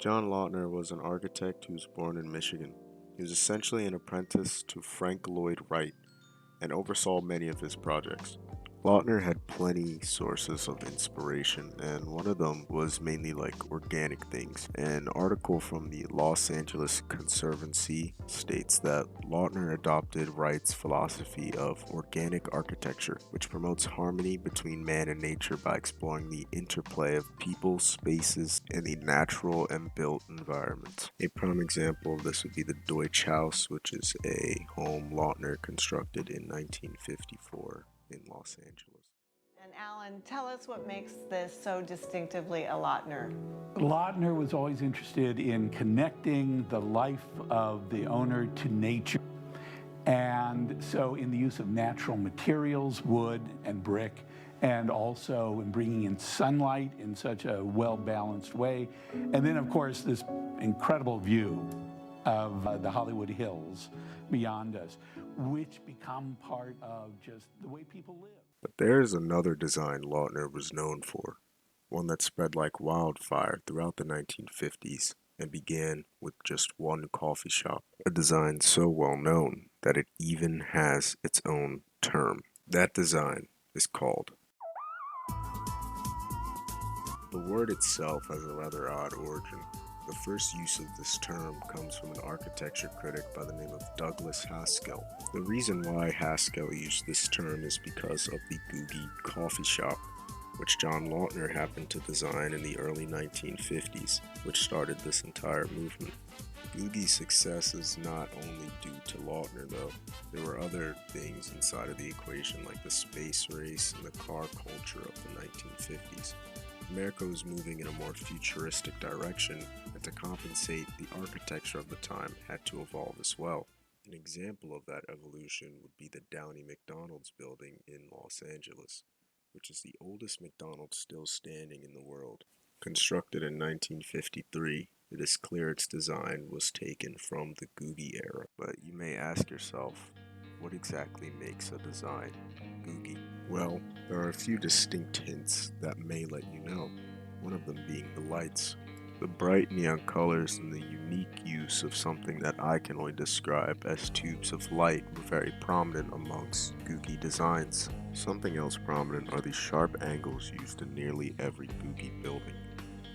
John Lautner was an architect who was born in Michigan. He was essentially an apprentice to Frank Lloyd Wright and oversaw many of his projects. Lautner had plenty sources of inspiration, and one of them was mainly like organic things. An article from the Los Angeles Conservancy states that Lautner adopted Wright's philosophy of organic architecture, which promotes harmony between man and nature by exploring the interplay of people, spaces, and the natural and built environments. A prime example of this would be the Deutsch House, which is a home Lautner constructed in 1954 in Los Angeles. And Alan, tell us what makes this so distinctively a Lautner. Lautner was always interested in connecting the life of the owner to nature. And so in the use of natural materials, wood and brick, and also in bringing in sunlight in such a well-balanced way. And then, of course, this incredible view of the Hollywood Hills beyond us, which become part of just the way people live. But there's another design Lautner was known for, one that spread like wildfire throughout the 1950s and began with just one coffee shop, a design so well known that it even has its own term. That design is called. The word itself has a rather odd origin. The first use of this term comes from an architecture critic by the name of Douglas Haskell. The reason why Haskell used this term is because of the Googie coffee shop, which John Lautner happened to design in the early 1950s, which started this entire movement. Googie's success is not only due to Lautner though. There were other things inside of the equation like the space race and the car culture of the 1950s. America was moving in a more futuristic direction, and to compensate, the architecture of the time had to evolve as well. An example of that evolution would be the Downey McDonald's building in Los Angeles, which is the oldest McDonald's still standing in the world. Constructed in 1953, it is clear its design was taken from the Googie era. But you may ask yourself, what exactly makes a design Googie? Well, there are a few distinct hints that may let you know, one of them being the lights. The bright neon colors and the unique use of something that I can only describe as tubes of light were very prominent amongst Googie designs. Something else prominent are the sharp angles used in nearly every Googie building,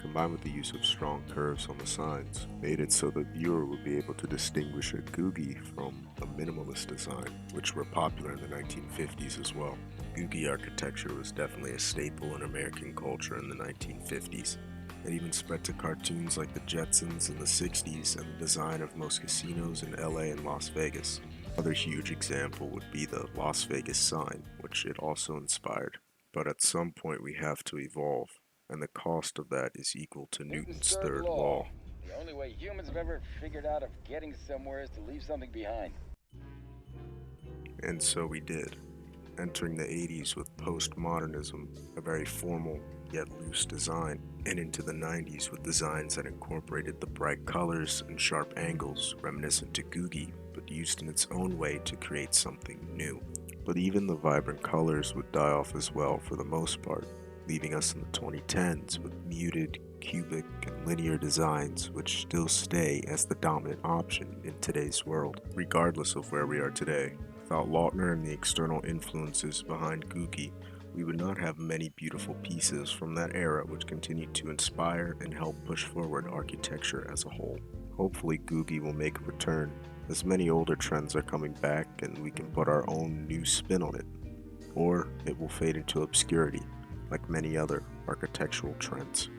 combined with the use of strong curves on the signs, made it so the viewer would be able to distinguish a Googie from a minimalist design, which were popular in the 1950s as well. Googie architecture was definitely a staple in American culture in the 1950s. It even spread to cartoons like the Jetsons in the 60s and the design of most casinos in LA and Las Vegas. Another huge example would be the Las Vegas sign, which it also inspired. But at some point we have to evolve, and the cost of that is equal to Newton's third law. The only way humans have ever figured out of getting somewhere is to leave something behind. And so we did, entering the 80s with postmodernism, a very formal yet loose design, and into the 90s with designs that incorporated the bright colors and sharp angles reminiscent to Googie, but used in its own way to create something new. But even the vibrant colors would die off as well for the most part, leaving us in the 2010s with muted, cubic, and linear designs which still stay as the dominant option in today's world, regardless of where we are today. Without Lautner and the external influences behind Googie, we would not have many beautiful pieces from that era which continued to inspire and help push forward architecture as a whole. Hopefully Googie will make a return, as many older trends are coming back and we can put our own new spin on it. Or it will fade into obscurity, like many other architectural trends.